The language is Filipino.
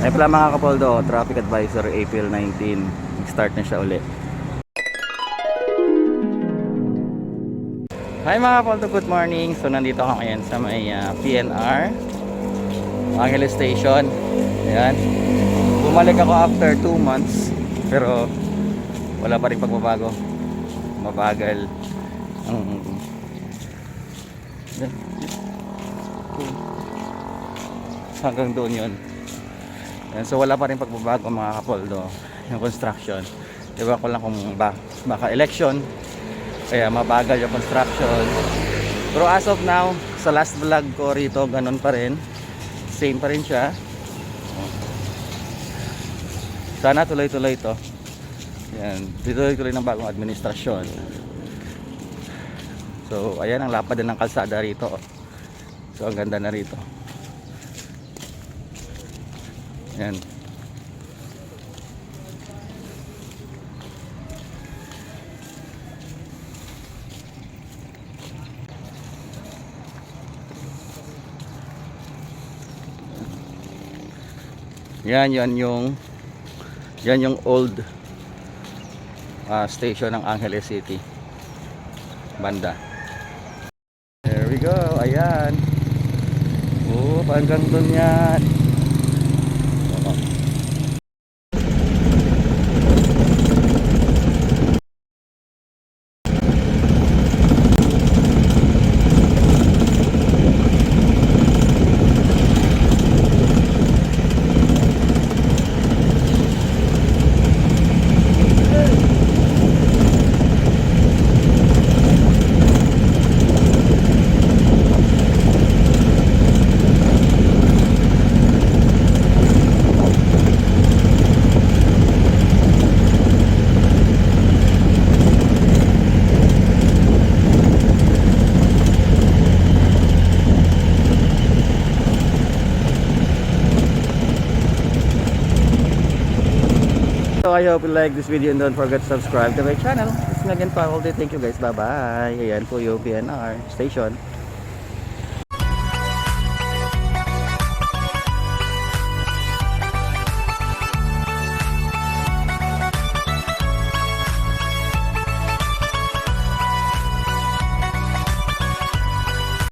Ay pala mga kapoldo, traffic advisor April 19. Nag-start na siya uli. Hi mga kapoldo, good morning. So nandito ako ngayon sa may PNR Angeles Station. Ayan. Bumalik ako after 2 months. Pero wala pa rin pagbabago. Mabagal. Hanggang doon yun. Ayan, so wala pa rin pagbabago mga kapoldo. Yung construction. Diba ko lang kung baka election, kaya mabagal yung construction. Pero as of now, sa last vlog ko rito, ganun pa rin. Same pa rin siya. Sana tuloy-tuloy ito. Yan, tuloy-tuloy ng bagong administrasyon. So ayan ang lapad din ng kalsada rito. So ang ganda na rito. Yan. Yan yung old station ng Angeles City banda. There we go. Ayan. Hanggang doon yan. So I hope you like this video and don't forget to subscribe to my channel. It's Megan Paul. Thank you guys. Bye bye. Ayan po yung PNR station.